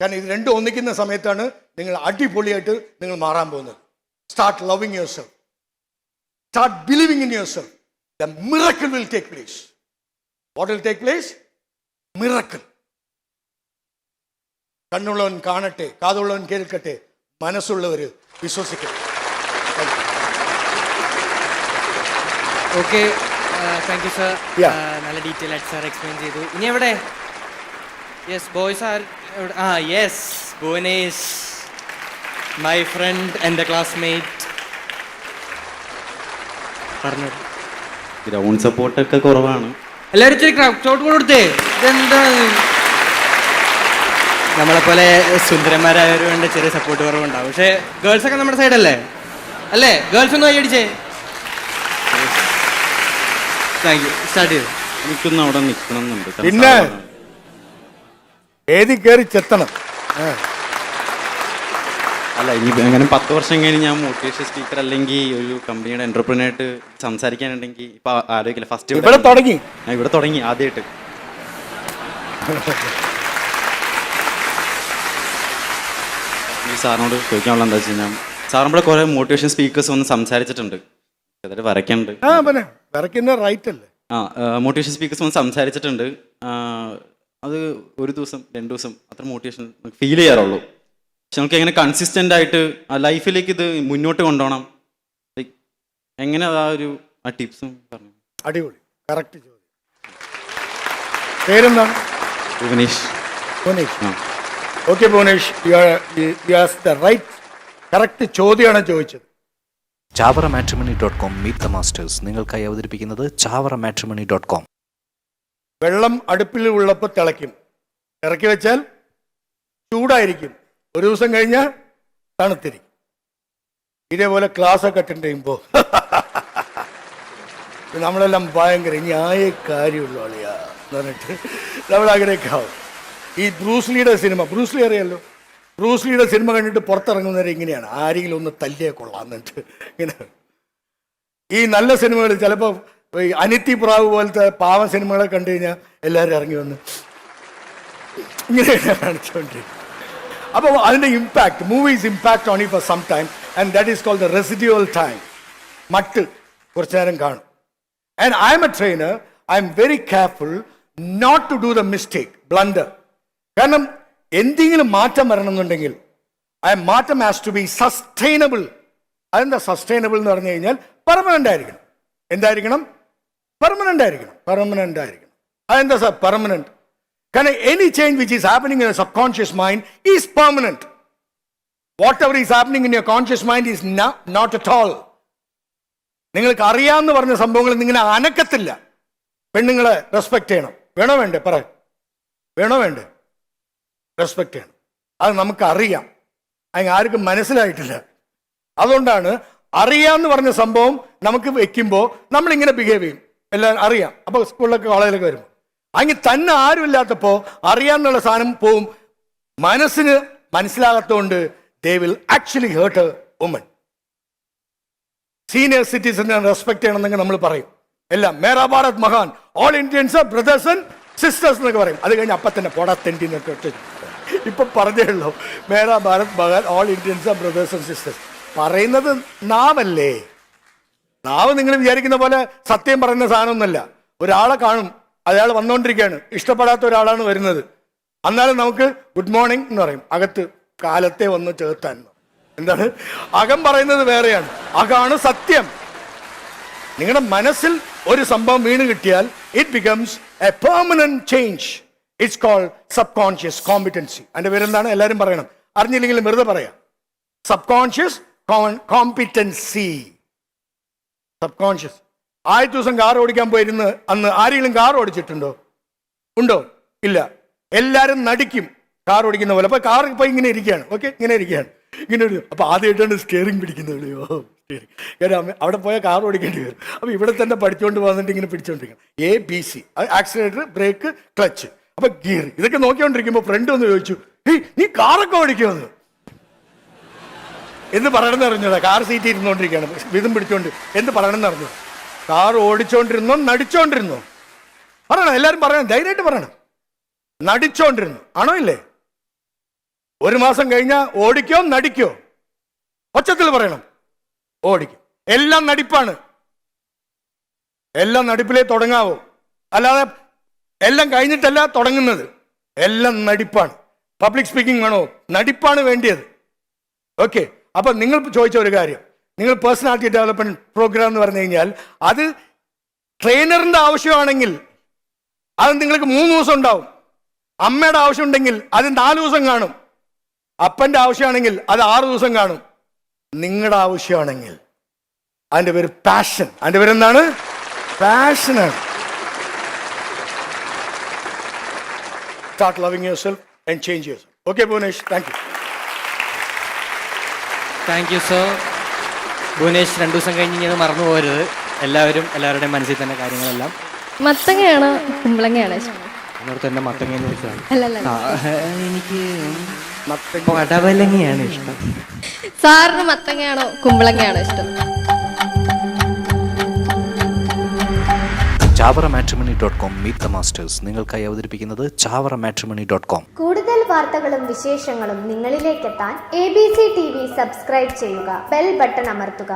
കാരണം ഇത് രണ്ടും ഒന്നിക്കുന്ന സമയത്താണ് നിങ്ങൾ അടിപൊളിയായിട്ട് നിങ്ങൾ മാറാൻ പോകുന്നത്. Start loving yourself. Start believing in yourself. The miracle will take place. What will take place? Miracle. കണ്ണുള്ളവൻ കാണട്ടെ, കാതുള്ളവൻ കേൾക്കട്ടെ, മനസ്സുള്ളവർ വിശ്വസിക്കട്ടെ. Okay, thank you sir. Yeah. നല്ല ഡീറ്റെയിൽ ആയിട്ട് സാർ എക്സ്പ്ലെയിൻ ചെയ്തു. ഇനി എവിടെ? യെസ്, ബോയ്സ് ആർ എവിടെ? യെസ്, ഭുവനേഷ്, മൈ ഫ്രണ്ട് എൻ്റെ ക്ലാസ്മേറ്റ്. പറഞ്ഞു. ഗ്രൗണ്ട് സപ്പോർട്ടൊക്കെ കുറവാണ്. എല്ലാവരും ഇച്ചിരി ക്രൗഡ് കൊടുത്തേ. ഇതെന്താണ്? നമ്മളെപ്പോലെ സുന്ദരന്മാരായവരുകൊണ്ട് ചെറിയ സപ്പോർട്ട് കുറവുണ്ടാവും. പക്ഷേ ഗേൾസ് ഒക്കെ നമ്മുടെ സൈഡല്ലേ? അല്ലേ? ഗേൾസ് ഒന്ന് കൈയടിച്ചേ. Thank you. സ്റ്റാർട്ട് ചെയ്തു. എനിക്കൊന്നും അവിടെ നിൽക്കണം എന്നുണ്ട്. പിന്നെ ഏതി കയറി ചെത്തണം. അല്ല, ഇനി അങ്ങനെ 10 വർഷം കഴിഞ്ഞ് ഞാൻ മോട്ടിവേഷൻ സ്പീക്കർ അല്ലെങ്കിൽ ഒരു കമ്പനിയുടെ എന്റർപ്രനറായിട്ട് സംസാരിക്കാനുണ്ടെങ്കിൽ ഇപ്പൊ ആലോചിക്കില്ല. ഫസ്റ്റ് ഇവിടെ തുടങ്ങി, ഞാൻ ഇവിടെ തുടങ്ങി ആദ്യമായിട്ട്. ഈ സാറിനോട് ചോദിക്കാനുള്ള എന്താ വെച്ച് കഴിഞ്ഞാൽ, സാർ നമ്മളെ കുറെ മോട്ടിവേഷൻ സ്പീക്കേഴ്സ് വന്ന് സംസാരിച്ചിട്ടുണ്ട്. അതായത് വരയ്ക്കാനുണ്ട്. വരയ്ക്കുന്ന റൈറ്റ് അല്ലേ? മോട്ടിവേഷൻ സ്പീക്കേഴ്സ് വന്ന് സംസാരിച്ചിട്ടുണ്ട്. അത് 1 ദിവസം 2 ദിവസം അത്ര മോട്ടിവേഷൻ ഫീൽ ചെയ്യാറുള്ളൂ. പക്ഷെ നമുക്ക് എങ്ങനെ കൺസിസ്റ്റൻ്റ് ആയിട്ട് ആ ലൈഫിലേക്ക് ഇത് മുന്നോട്ട് കൊണ്ടുപോകണം, ലൈക്ക് എങ്ങനെ ആ ടിപ്സും പറഞ്ഞു. അടിപൊളി, കറക്റ്റ് ചോദ്യം. പേരെന്താണ്? Bhuvanesh. Bhuvanesh. Okay Bhuvanesh, you as the right correct ചോദ്യമാണ് ചോദിച്ചത്. ചാവറമാട്രിമണി.com മീറ്റ് ദ മാസ്റ്റേഴ്സ് നിങ്ങൾക്കായി അവതരിപ്പിക്കുന്നത് ചാവറമാട്രിമണി.com. വെള്ളം അടുപ്പിൽ ഉള്ളപ്പോൾ തിളയ്ക്കും, ഇറക്കി വെച്ചാൽ ചൂടായിരിക്കും, 1 ദിവസം കഴിഞ്ഞാൽ തണുത്തിരിക്കും. ഇതേപോലെ ക്ലാസ് ഒക്കെ അറ്റൻഡ് ചെയ്യുമ്പോൾ നമ്മളെല്ലാം ഭയങ്കര ന്യായ കാര്യമുള്ള ആളിയാ എന്ന് പറഞ്ഞിട്ട് നമ്മൾ അങ്ങനെയൊക്കെ ആവും. ഈ ബ്രൂസ്ലിയുടെ സിനിമ, ബ്രൂസ്ലി അറിയാലോ, ബ്രൂസ്ലിയുടെ സിനിമ കണ്ടിട്ട് പുറത്തിറങ്ങുന്നവരെ ഇങ്ങനെയാണ്, ആരെങ്കിലും ഒന്ന് തല്ലിയേ കൊള്ളാന്നിട്ട് ഇങ്ങനെ. ഈ നല്ല സിനിമകൾ ചിലപ്പോൾ അനിത്തി പ്രാവ് പോലത്തെ പാവ സിനിമകളെ കണ്ടു കഴിഞ്ഞാൽ എല്ലാവരും ഇറങ്ങി വന്ന് ഇങ്ങനെയാണ് കാണിച്ചുകൊണ്ടിരിക്കും. അപ്പോൾ അതിൻ്റെ impact, movies impact on for some time and that is called the residual time. മട്ട് കുറച്ചു നേരം കാണും. And I am a trainer, I am very careful not to do the mistake, blunder. കാരണം എന്തെങ്കിലും മാറ്റം വരണമെന്നുണ്ടെങ്കിൽ മാറ്റം ഹാസ് ടു ബി സസ്റ്റൈനബിൾ. അതെന്താ സസ്റ്റൈനബിൾ എന്ന് പറഞ്ഞു കഴിഞ്ഞാൽ പെർമനൻ്റ് ആയിരിക്കണം. എന്തായിരിക്കണം? പെർമനൻ്റ് ആയിരിക്കണം. പെർമനൻ്റ് ആയിരിക്കണം. അതെന്താ സാർ പെർമനൻ്റ്? കാരണം any change which is happening in A subconscious mind is permanent. Whatever is happening in your conscious mind is not at all. നിങ്ങൾക്ക് അറിയാമെന്ന് പറഞ്ഞ സംഭവങ്ങൾ നിങ്ങനെ അനക്കത്തില്ല. പെണ്ണുങ്ങളെ റെസ്പെക്ട് ചെയ്യണം. വേണോ വേണ്ടേ? പറ. വേണോ വേണ്ടേ? റെസ്പെക്ട് ചെയ്യണം. അത് നമുക്കറിയാം. അതിന് ആർക്കും മനസ്സിലായിട്ടില്ല. അതുകൊണ്ടാണ് അറിയാമെന്ന് പറഞ്ഞ സംഭവം നമുക്ക് വെക്കുമ്പോൾ നമ്മളിങ്ങനെ ബിഹേവ് ചെയ്യും. എല്ലാം അറിയാം. അപ്പോൾ സ്കൂളിലൊക്കെ കോളേജിലൊക്കെ വരുമ്പോൾ അങ്ങനെ തന്നെ ആരുമില്ലാത്തപ്പോൾ അറിയാമെന്നുള്ള സാധനം പോവും. മനസ്സിന് മനസ്സിലാകാത്തതുകൊണ്ട് they will actually hurt a woman. Senior സിറ്റിസനെ റെസ്പെക്ട് ചെയ്യണമെന്നൊക്കെ നമ്മൾ പറയും. എല്ലാം മേരാ ഭാരത് മഹാൻ, all Indians brothers and sisters എന്നൊക്കെ പറയും. അത് കഴിഞ്ഞ് അപ്പം തന്നെ പോടാ തെണ്ടി എന്നൊക്കെ ഇപ്പൊ പറഞ്ഞേ ഉള്ളൂ. മേരാ ഭാരത് മഹാൻ, all Indians brothers and sisters പറയുന്നത് നാവല്ലേ. നാവ് നിങ്ങൾ വിചാരിക്കുന്ന പോലെ സത്യം പറയുന്ന സാധനമൊന്നുമല്ല. ഒരാളെ കാണും, അയാൾ വന്നുകൊണ്ടിരിക്കുകയാണ്, ഇഷ്ടപ്പെടാത്ത ഒരാളാണ് വരുന്നത്. എന്നാലും നമുക്ക് ഗുഡ് മോർണിംഗ് എന്ന് പറയും. അകത്ത് കാലത്തെ വന്ന് ചേർത്താൻ. എന്താണ് അകം പറയുന്നത് വേറെയാണ്. അകാണ് സത്യം. നിങ്ങളുടെ മനസ്സിൽ ഒരു സംഭവം വീണ് കിട്ടിയാൽ it becomes a permanent change. It's called subconscious competency. അതിന്റെ പേരെന്താണ്? എല്ലാവരും പറയണം. അറിഞ്ഞില്ലെങ്കിലും വെറുതെ പറയാം. Subconscious competency. Subconscious. ആദ്യത്തെ ദിവസം കാർ ഓടിക്കാൻ പോയിരുന്ന് അന്ന് ആരെങ്കിലും കാർ ഓടിച്ചിട്ടുണ്ടോ? ഉണ്ടോ? ഇല്ല. എല്ലാവരും നടിക്കും കാർ ഓടിക്കുന്ന പോലെ. അപ്പൊ കാർ ഇപ്പൊ ഇങ്ങനെ ഇരിക്കുകയാണ്. ഓക്കെ, ഇങ്ങനെ ഇരിക്കുകയാണ്, ഇങ്ങനെ ഒരു. അപ്പൊ ആദ്യമായിട്ടാണ് സ്റ്റിയറിംഗ് പിടിക്കുന്നത്. സ്റ്റിയറിംഗ്. കാരണം അവിടെ പോയാൽ കാർ ഓടിക്കേണ്ടി വരും. അപ്പൊ ഇവിടെ തന്നെ പഠിച്ചുകൊണ്ട് വന്നിട്ട് ഇങ്ങനെ പിടിച്ചോണ്ടിരിക്കണം. ABC, ആക്സിലേറ്റർ, ബ്രേക്ക്, ക്ലച്ച്, അപ്പൊ ഗിയർ. ഇതൊക്കെ നോക്കിക്കൊണ്ടിരിക്കുമ്പോൾ ഫ്രണ്ട് ഒന്ന് ചോദിച്ചു, നീ കാറൊക്കെ ഓടിക്കുമെന്ന്. എന്ത് പറയണമെന്ന് അറിഞ്ഞതാ? കാർ സീറ്റ് ഇരുന്നോണ്ടിരിക്കുകയാണ്, വിധം പിടിച്ചോണ്ട്. എന്ത് പറയണമെന്ന് അറിഞ്ഞത്? കാർ ഓടിച്ചോണ്ടിരുന്നോ നടിച്ചോണ്ടിരുന്നോ? പറയണം, എല്ലാവരും പറയണം, ധൈര്യമായിട്ട് പറയണം. നടിച്ചോണ്ടിരുന്നു ആണോ ഇല്ലേ? ഒരു മാസം കഴിഞ്ഞാൽ ഓടിക്കോ നടിക്കോ? ഒച്ചത്തിൽ പറയണം. ഓടിക്കും. എല്ലാം നടിപ്പാണ്. എല്ലാം നടിപ്പിലേ തുടങ്ങാവോ? അല്ലാതെ എല്ലാം കഴിഞ്ഞിട്ടല്ല തുടങ്ങുന്നത്. എല്ലാം നടിപ്പാണ്. പബ്ലിക് സ്പീക്കിംഗ് വേണോ? നടിപ്പാണ് വേണ്ടിയത്. ഓക്കെ. അപ്പൊ നിങ്ങൾ ചോദിച്ച ഒരു കാര്യം, നിങ്ങൾ പേഴ്സണാലിറ്റി ഡെവലപ്മെന്റ് പ്രോഗ്രാം എന്ന് പറഞ്ഞു കഴിഞ്ഞാൽ അത് ട്രെയിനറിന്റെ ആവശ്യമാണെങ്കിൽ അത് നിങ്ങൾക്ക് 3 ദിവസം ഉണ്ടാവും. അമ്മയുടെ ആവശ്യമുണ്ടെങ്കിൽ അത് 4 ദിവസം കാണും. അപ്പൻ്റെ ആവശ്യമാണെങ്കിൽ അത് 6 ദിവസം കാണും. നിങ്ങളുടെ ആവശ്യമാണെങ്കിൽ അതിൻ്റെ പേര് പാഷൻ. അതിൻ്റെ പേര് എന്താണ്? പാഷനാണ്. Start loving yourself and change yourself. Okay Bhuvanesh, thank you. Thank you sir. Bhuvanesh 2 ദിവസം കഴിഞ്ഞ് ഇങ്ങനെ മറന്നു പോകരുത്. എല്ലാവരുടെയും മനസ്സിൽ തന്നെ കാര്യങ്ങളെല്ലാം. മത്തങ്ങയാണോ കുമ്പളങ്ങയാണോ ഇഷ്ടം? എന്നോട് തന്നെ മത്തങ്ങയെന്ന് വിളിച്ചതാണ്. അല്ലല്ല, എനിക്ക് പടവലങ്ങയാണ് ഇഷ്ടം. സാറിന് മത്തങ്ങയാണോ കുമ്പളങ്ങയാണോ ഇഷ്ടം? ചാവറമാട്രിമണി.com മീറ്റ് ദ മാസ്റ്റേഴ്സ് നിങ്ങൾക്കായി അവതരിപ്പിക്കുന്നത് ചാവറമാട്രിമണി.com. കൂടുതൽ വാർത്തകളും വിശേഷങ്ങളും നിങ്ങളിലേക്കെത്താൻ ABC TV സബ്സ്ക്രൈബ് ചെയ്യുക, ബെൽ ബട്ടൺ അമർത്തുക.